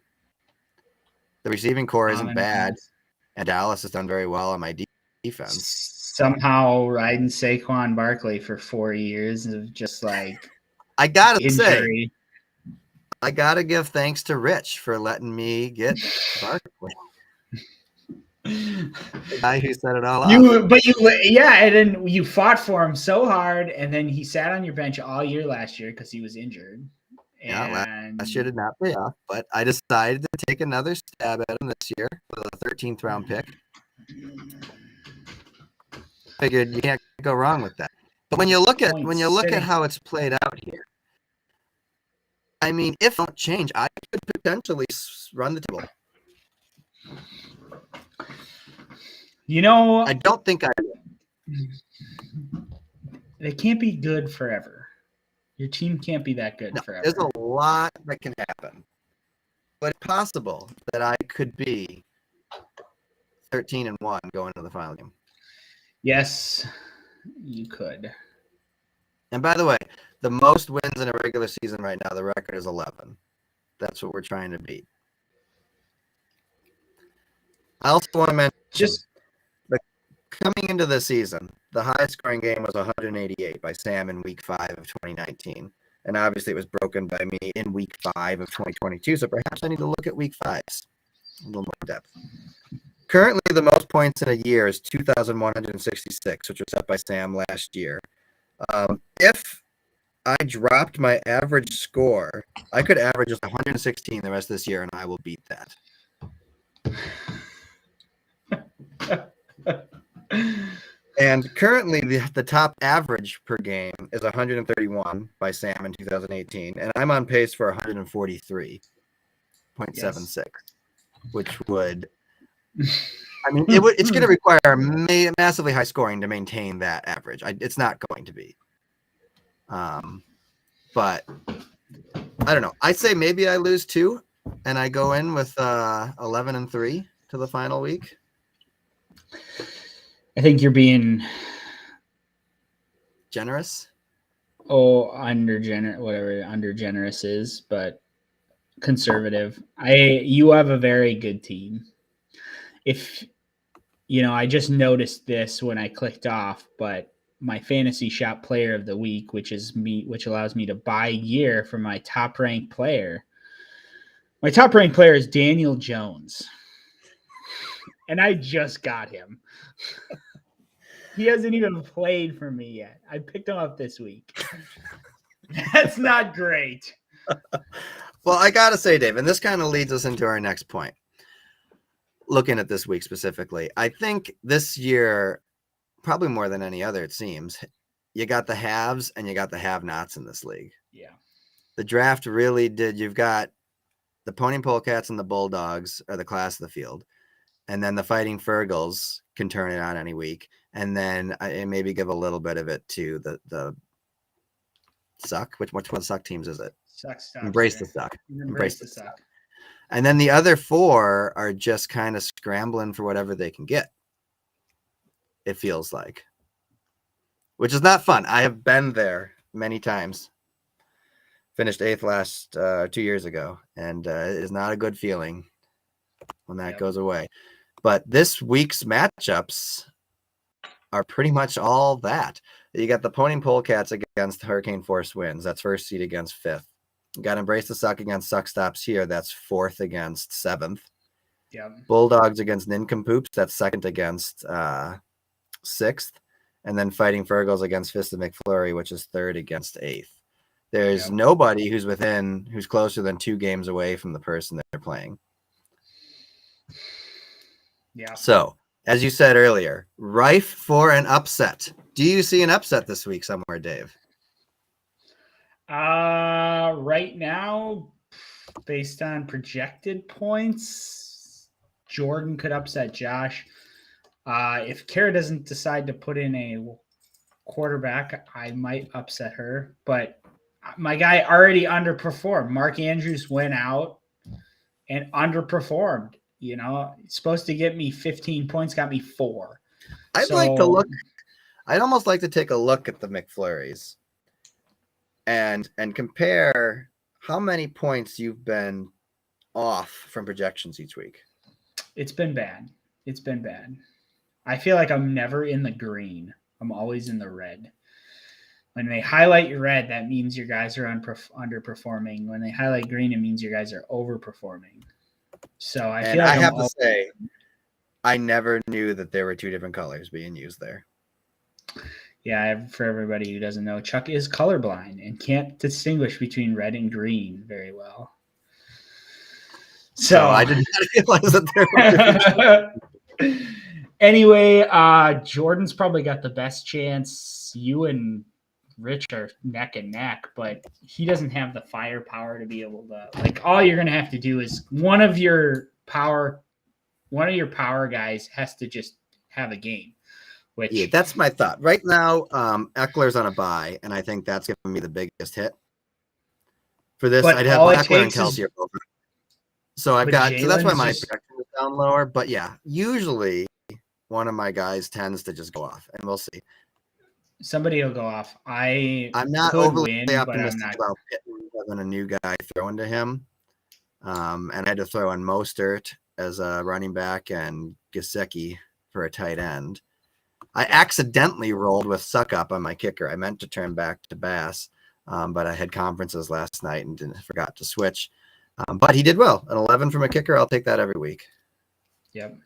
The receiving core isn't bad, and Dallas has done very well on my defense. Somehow riding Saquon Barkley for 4 years of just like I gotta injury. Say, I gotta give thanks to Rich for letting me get Barkley. The guy who set it all up. And then you fought for him so hard, and then he sat on your bench all year last year because he was injured. Last year did not pay off, but I decided to take another stab at him this year with a 13th round pick. Figured you can't go wrong with that. But when you look at how it's played out here, I mean, if I don't change, I could potentially run the table. I don't think I will. They can't be good forever. Your team can't be that good forever. There's a lot that can happen. But it's possible that I could be 13-1 going to the final game. Yes, you could. And by the way, the most wins in a regular season right now, the record is 11. That's what we're trying to beat. I also want to mention, Just coming into the season, the highest scoring game was 188 by Sam in week 5 of 2019. And obviously it was broken by me in week 5 of 2022. So perhaps I need to look at week 5's a little more depth. Currently, the most points in a year is 2,166, which was set by Sam last year. If I dropped my average score, I could average just 116 the rest of this year, and I will beat that. And currently, the top average per game is 131 by Sam in 2018, and I'm on pace for 143.76, which would, I mean, it's going to require massively high scoring to maintain that average. It's not going to be. But I don't know. I'd say maybe I lose 2, and I go in with 11-3 to the final week. I think you're being generous. Under generous is, but conservative. You have a very good team. If I just noticed this when I clicked off, but my fantasy shop player of the week, which allows me to buy gear for my top ranked player. My top ranked player is Daniel Jones. And I just got him. He hasn't even played for me yet. I picked him up this week. That's not great. Well, I got to say, Dave, and this kind of leads us into our next point. Looking at this week specifically, I think this year, probably more than any other, it seems, you got the haves and you got the have-nots in this league. Yeah. The draft really did. You've got the Pony Polecats and the Bulldogs are the class of the field. And then the Fighting Fergals can turn it on any week. And then I maybe give a little bit of it to the Suck. Which one of the Suck teams is it? Suck stuff. Embrace the Suck. Embrace the Suck. And then the other 4 are just kind of scrambling for whatever they can get. It feels like. Which is not fun. I have been there many times. Finished 8th last 2 years ago. And it is not a good feeling when that goes away. But this week's matchups are pretty much all that. You got the Pony Polecats against Hurricane Force Winds. That's first seed against 5th. You got Embrace the Suck against Suck Stops here. That's 4th against 7th. Yep. Bulldogs against Nincompoops. That's 2nd against 6th. And then Fighting Fergals against Fist of McFlurry, which is 3rd against 8th. There's nobody who's closer than 2 games away from the person that they're playing. Yeah. So, as you said earlier, rife for an upset. Do you see an upset this week somewhere, Dave? Right now, based on projected points, Jordan could upset Josh. If Kara doesn't decide to put in a quarterback, I might upset her. But my guy already underperformed. Mark Andrews went out and underperformed. Supposed to get me 15 points, got me 4. I'd almost like to take a look at the McFlurries and compare how many points you've been off from projections each week. It's been bad. I feel like I'm never in the green. I'm always in the red. When they highlight red, that means your guys are underperforming. When they highlight green, it means your guys are overperforming. So I have to say, I never knew that there were 2 different colors being used there. Yeah, for everybody who doesn't know, Chuck is colorblind and can't distinguish between red and green very well. So I did not realize that there were. Anyway, Jordan's probably got the best chance. You and Rich are neck and neck, but he doesn't have the firepower to be able to, all you're going to have to do is one of your power guys has to just have a game. That's my thought. Right now, Eckler's on a bye, and I think that's giving me the biggest hit. For this, I'd have Eckler and Kelsey over. So that's why my projection is down lower. But yeah, usually one of my guys tends to just go off, and we'll see. Somebody will go off. I'm not overly optimistic about having a new guy thrown to him. And I had to throw in Mostert as a running back and Gesicki for a tight end. I accidentally rolled with Suckup on my kicker. I meant to turn back to Bass, but I had conferences last night and forgot to switch. But he did well. An 11 from a kicker, I'll take that every week. Yep.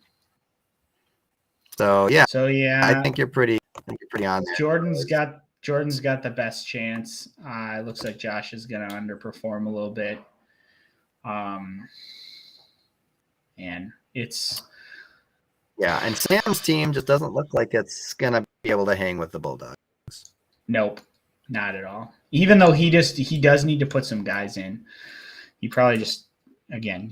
So yeah, I think you're pretty on there. Jordan's got the best chance. It looks like Josh is going to underperform a little bit. And it's and Sam's team just doesn't look like it's going to be able to hang with the Bulldogs. Nope, not at all. Even though he does need to put some guys in. He probably just, again,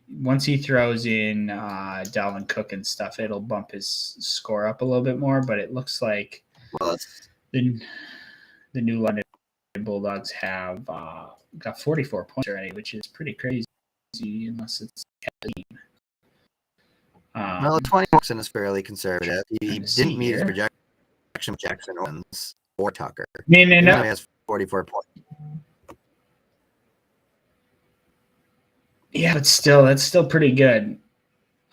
once he throws in Dalvin Cook and stuff, it'll bump his score up a little bit more. But it looks like the New London Bulldogs have got 44 points already, which is pretty crazy unless it's clean. Well, 20 is fairly conservative. He didn't meet his projection with Jackson Owens or Tucker. No. He only has 44 points. Yeah, but still, that's still pretty good.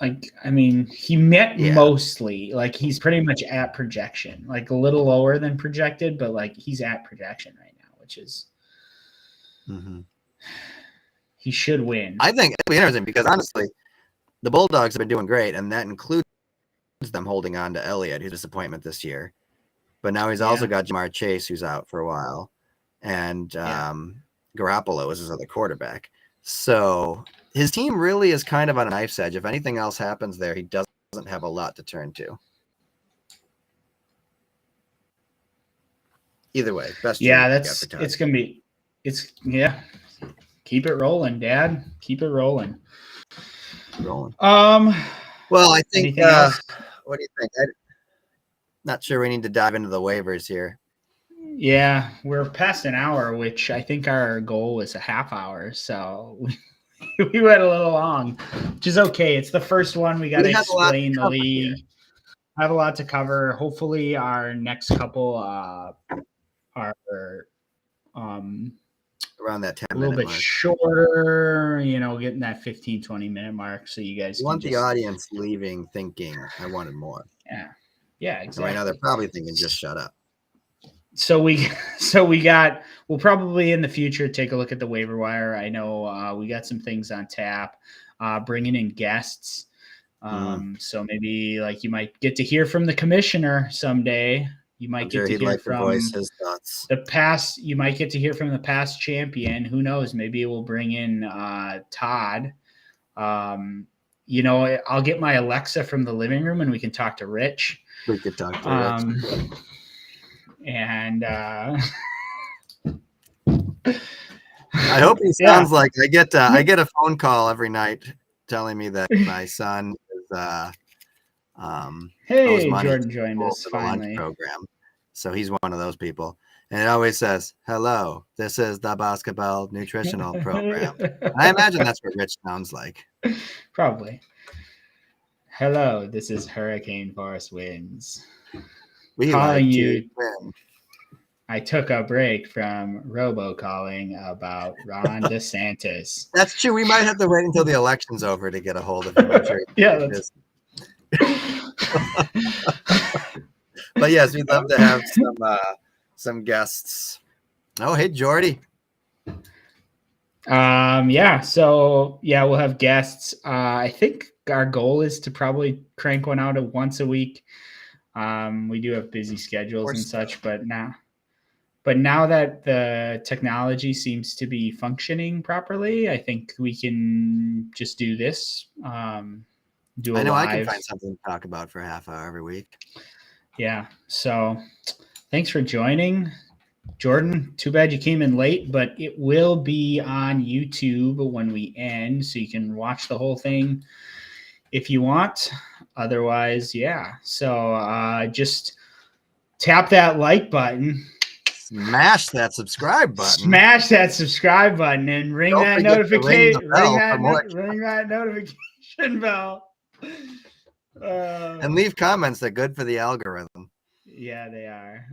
Like, I mean, he met mostly. Like, he's pretty much at projection. Like, a little lower than projected, but, like, he's at projection right now, which is he should win. I think it'll be interesting because, honestly, the Bulldogs have been doing great, and that includes them holding on to Elliott, who's a disappointment this year. But now he's also got Jamar Chase, who's out for a while, and Garoppolo is his other quarterback. So his team really is kind of on a knife's edge. If anything else happens there, he doesn't have a lot to turn to. Either way, best. It's gonna be. Keep it rolling, Dad. Keep it rolling. Well, I think. What do you think? I'm not sure we need to dive into the waivers here. Yeah, we're past an hour, which I think our goal was a half hour. So we went a little long, which is okay. It's the first one. We got to explain the league. I have a lot to cover. Hopefully, our next couple are around that 10 a little bit mark. Shorter, getting that 15, 20-minute mark. So you guys want the audience leaving thinking I wanted more. Yeah, exactly. Right now they're probably thinking just shut up. So we'll probably in the future take a look at the waiver wire. I know we got some things on tap, bringing in guests. So maybe like you might get to hear from the commissioner someday. You might get to hear from voice his thoughts. The past. You might get to hear from the past champion. Who knows? Maybe we'll bring in Todd. I'll get my Alexa from the living room and we can talk to Rich. We could talk to Rich. And I hope he sounds like I get a phone call every night telling me that my son is hey, Jordan joined us finally. Program. So he's one of those people. And it always says, "Hello, this is the basketball nutritional program." I imagine that's what Rich sounds like. Probably. Hello, this is Hurricane Force Winds. We calling you. I took a break from robocalling about Ron DeSantis. That's true. We might have to wait until the election's over to get a hold of him. Yeah. But yes, we'd love to have some guests. Oh, hey, Jordy. So we'll have guests. I think our goal is to probably crank one out once a week. We do have busy schedules and such, but now that the technology seems to be functioning properly, I think we can just do this. I can find something to talk about for a half hour every week. Yeah. So thanks for joining, Jordan. Too bad you came in late, but it will be on YouTube when we end, so you can watch the whole thing if you want. Otherwise, yeah. So just tap that like button. Smash that subscribe button. And ring that notification. Ring that notification bell. And leave comments. They're good for the algorithm. Yeah, they are.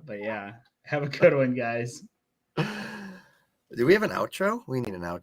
But yeah, have a good one, guys. Do we have an outro? We need an outro.